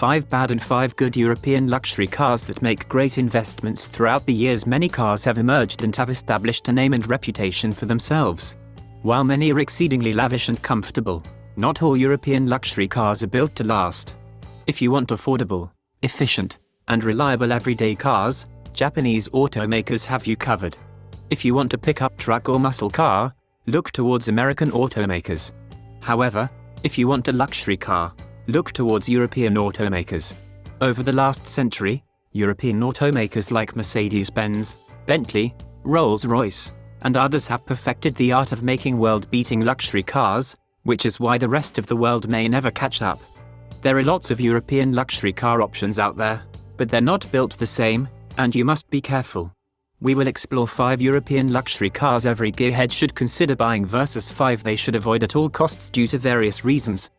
5 bad and 5 good European luxury cars that make great investments. Throughout the years, many cars have emerged and have established a name and reputation for themselves. While many are exceedingly lavish and comfortable, not all European luxury cars are built to last. If you want affordable, efficient, and reliable everyday cars, Japanese automakers have you covered. If you want a pickup truck or muscle car, look towards American automakers. However, if you want a luxury car, look towards European automakers. Over the last century, European automakers like Mercedes-Benz, Bentley, Rolls-Royce, and others have perfected the art of making world-beating luxury cars, which is why the rest of the world may never catch up. There are lots of European luxury car options out there, but they're not built the same, and you must be careful. We will explore 5 European luxury cars every gearhead should consider buying versus 5 they should avoid at all costs due to various reasons.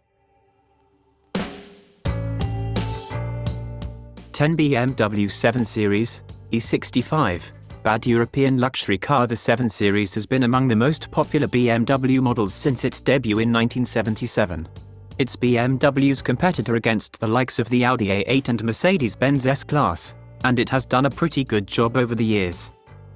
10 BMW 7 Series, E65. Bad European luxury car. The 7 Series has been among the most popular BMW models since its debut in 1977. It's BMW's competitor against the likes of the Audi A8 and Mercedes-Benz S-Class, and it has done a pretty good job over the years.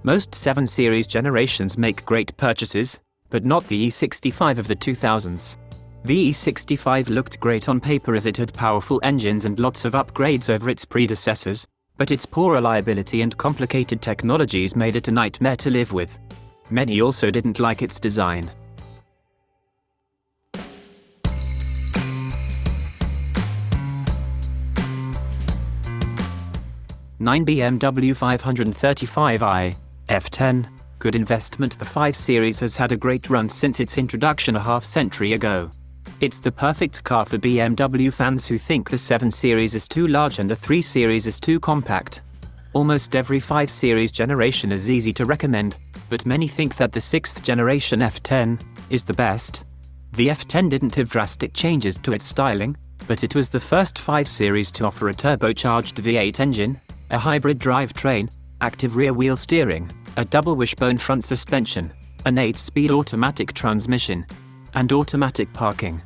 Most 7 Series generations make great purchases, but not the E65 of the 2000s. The E65 looked great on paper as it had powerful engines and lots of upgrades over its predecessors, but its poor reliability and complicated technologies made it a nightmare to live with. Many also didn't like its design. (9) BMW 535i F10. Good investment. The 5 Series has had a great run since its introduction a half-century ago. It's the perfect car for BMW fans who think the 7 Series is too large and the 3 Series is too compact. Almost every 5 Series generation is easy to recommend, but many think that the 6th generation F10 is the best. The F10 didn't have drastic changes to its styling, but it was the first 5 Series to offer a turbocharged V8 engine, a hybrid drivetrain, active rear-wheel steering, a double wishbone front suspension, an 8-speed automatic transmission, and automatic parking.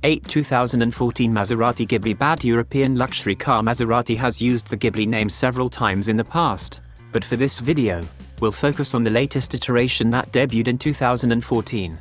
(8) 2014 Maserati Ghibli. Bad European luxury car. Maserati has used the Ghibli name several times in the past, but for this video, we'll focus on the latest iteration that debuted in 2014.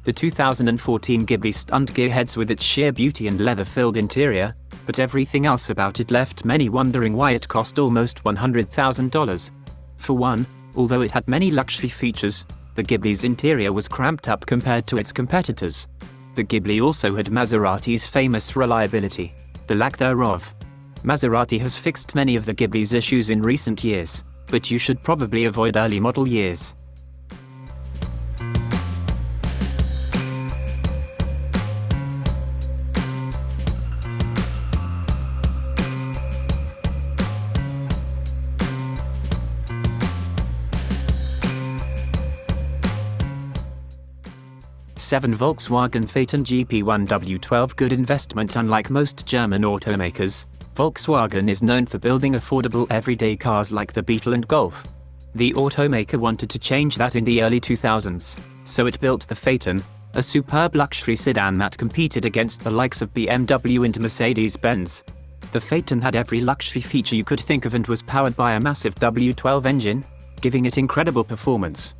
The 2014 Ghibli stunned gearheads with its sheer beauty and leather-filled interior, but everything else about it left many wondering why it cost almost $100,000. For one, although it had many luxury features, the Ghibli's interior was cramped up compared to its competitors. The Ghibli also had Maserati's famous reliability, the lack thereof. Maserati has fixed many of the Ghibli's issues in recent years, but you should probably avoid early model years. (7) Volkswagen Phaeton GP1 W12. Good investment. Unlike most German automakers, Volkswagen is known for building affordable everyday cars like the Beetle and Golf. The automaker wanted to change that in the early 2000s, so it built the Phaeton, a superb luxury sedan that competed against the likes of BMW and Mercedes-Benz. The Phaeton had every luxury feature you could think of and was powered by a massive W12 engine, giving it incredible performance.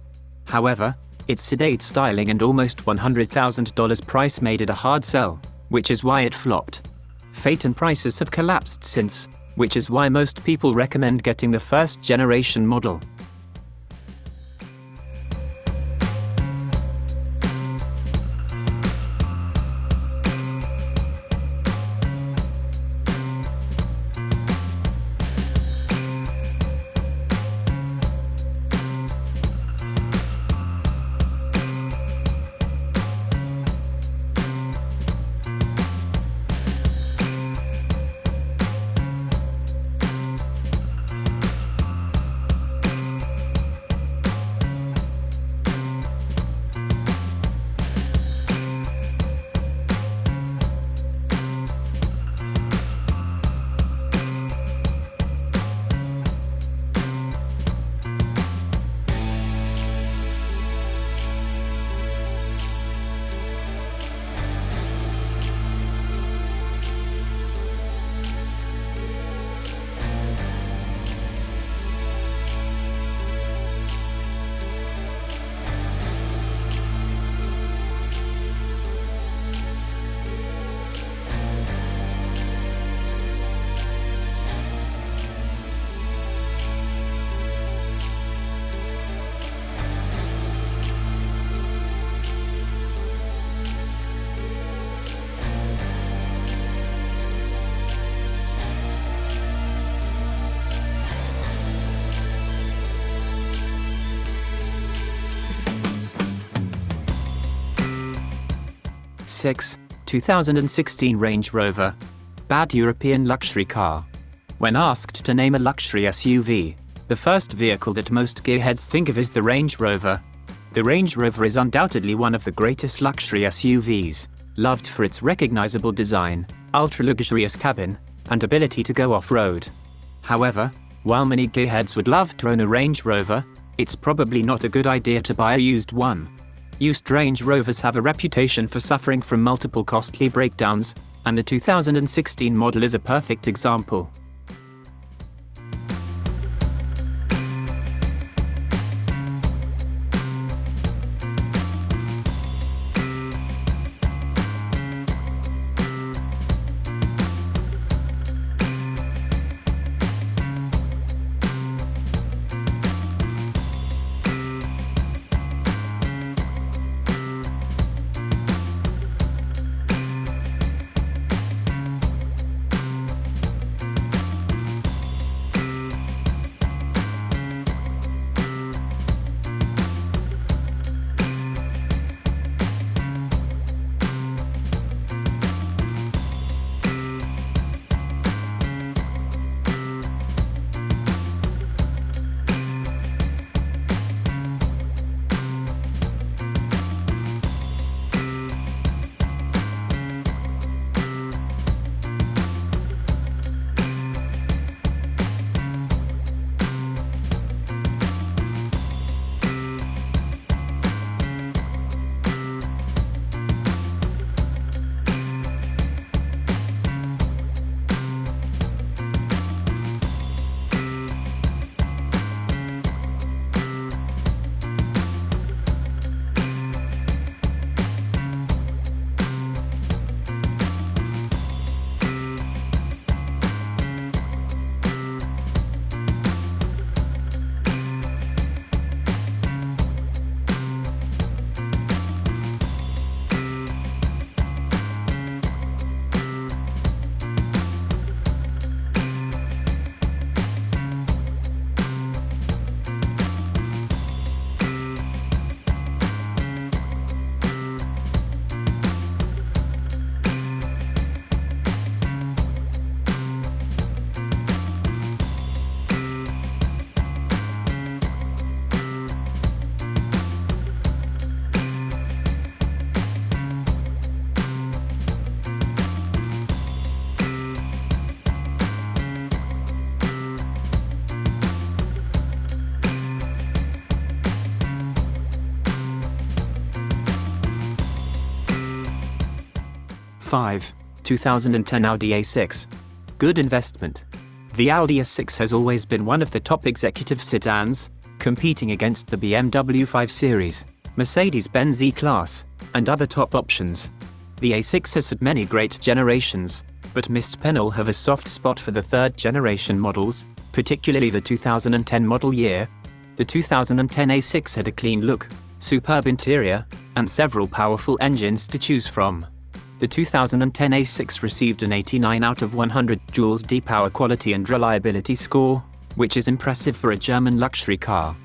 However, its sedate styling and almost $100,000 price made it a hard sell, which is why it flopped. Phaeton prices have collapsed since, which is why most people recommend getting the first generation model. A6, 2016 Range Rover. Bad European luxury car. When asked to name a luxury SUV, the first vehicle that most gearheads think of is the Range Rover. The Range Rover is undoubtedly one of the greatest luxury SUVs, loved for its recognizable design, ultra-luxurious cabin, and ability to go off-road. However, while many gearheads would love to own a Range Rover, it's probably not a good idea to buy a used one. Used Range Rovers have a reputation for suffering from multiple costly breakdowns, and the 2016 model is a perfect example. '5, 2010 Audi A6. Good investment. The Audi A6 has always been one of the top executive sedans, competing against the BMW 5 Series, Mercedes-Benz E-Class, and other top options. The A6 has had many great generations, but Mist Penel have a soft spot for the third-generation models, particularly the 2010 model year. The 2010 A6 had a clean look, superb interior, and several powerful engines to choose from. The 2010 A6 received an 89 out of 100 Joules D-Power quality and reliability score, which is impressive for a German luxury car.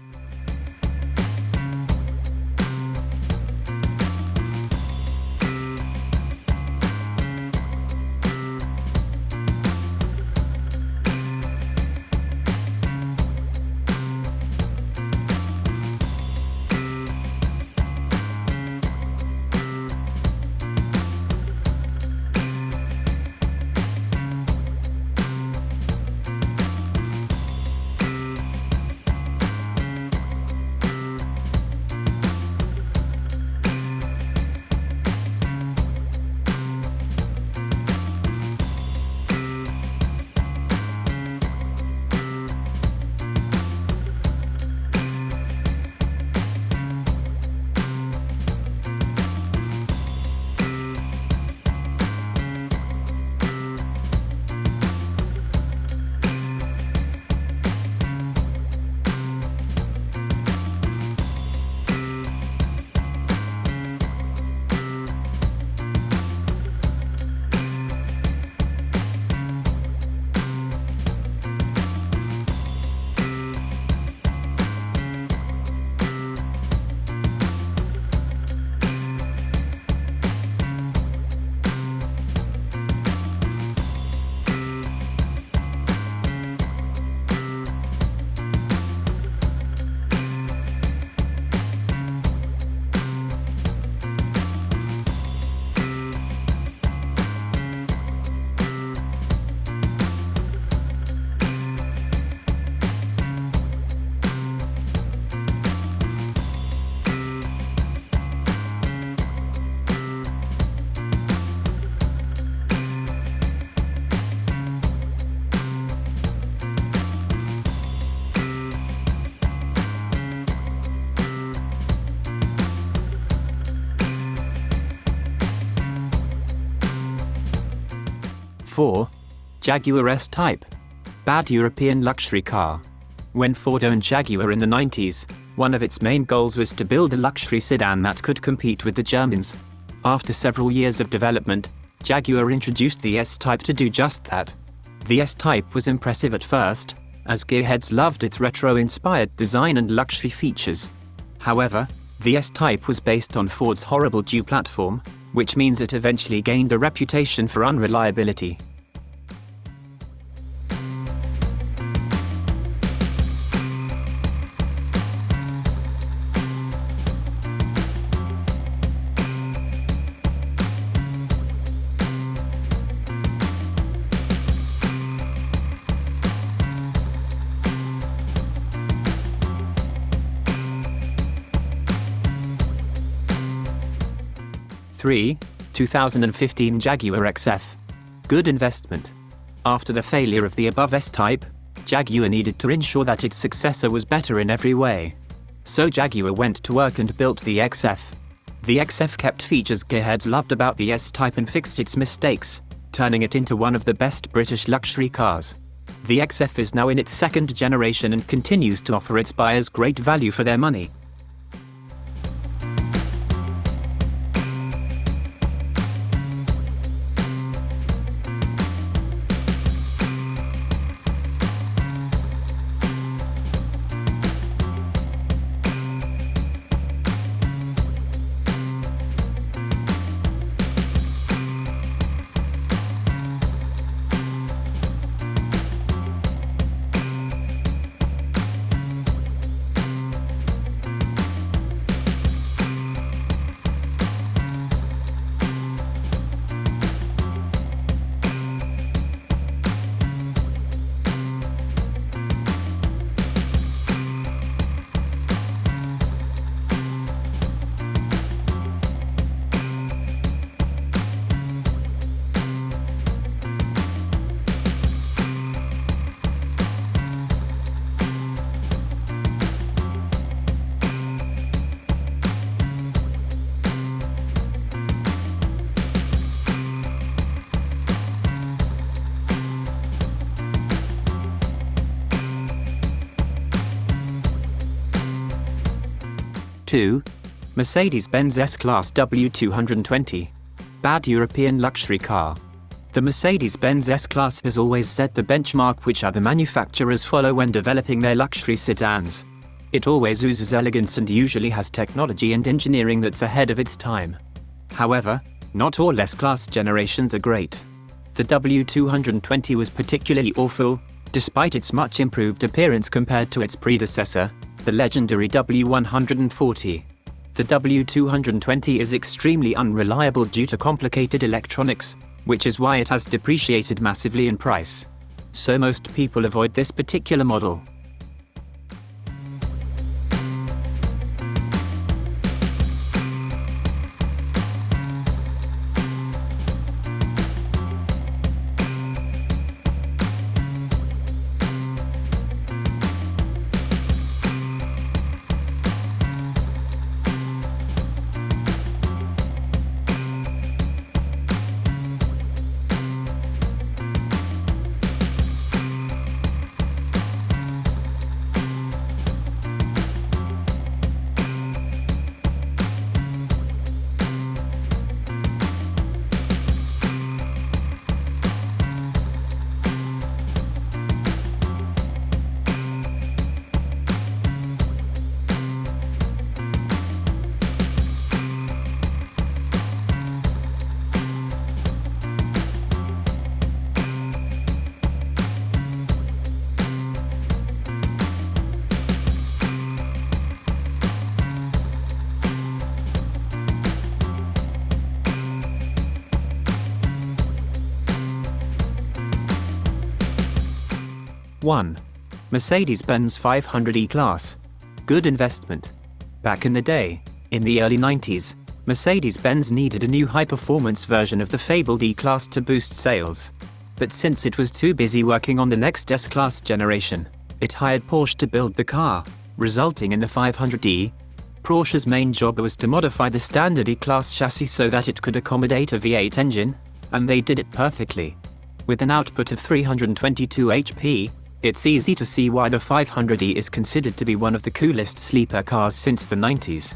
4. Jaguar S-Type. Bad European luxury car. When Ford owned Jaguar in the 90s, one of its main goals was to build a luxury sedan that could compete with the Germans. After several years of development, Jaguar introduced the S-Type to do just that. The S-Type was impressive at first, as gearheads loved its retro-inspired design and luxury features. However, the S-Type was based on Ford's horrible Jew platform, which means it eventually gained a reputation for unreliability. Three, 2015 Jaguar XF. Good investment. After the failure of the above S-Type, Jaguar needed to ensure that its successor was better in every way. So Jaguar went to work and built the XF. The XF kept features gearheads loved about the S-Type and fixed its mistakes, turning it into one of the best British luxury cars. The XF is now in its second generation and continues to offer its buyers great value for their money. Two, Mercedes-Benz S-Class W220. Bad European luxury car. The Mercedes-Benz S-Class has always set the benchmark which other manufacturers follow when developing their luxury sedans. It always oozes elegance and usually has technology and engineering that's ahead of its time. However, not all S-Class generations are great. The W220 was particularly awful, despite its much improved appearance compared to its predecessor, the legendary W140. The W220 is extremely unreliable due to complicated electronics, which is why it has depreciated massively in price. So most people avoid this particular model. 1. Mercedes-Benz 500 E-Class. Good investment. Back in the day, in the early 90s, Mercedes-Benz needed a new high-performance version of the fabled E-Class to boost sales. But since it was too busy working on the next S-Class generation, it hired Porsche to build the car, resulting in the 500e. Porsche's main job was to modify the standard E-Class chassis so that it could accommodate a V8 engine, and they did it perfectly. With an output of 322 HP, it's easy to see why the 500e is considered to be one of the coolest sleeper cars since the 90s.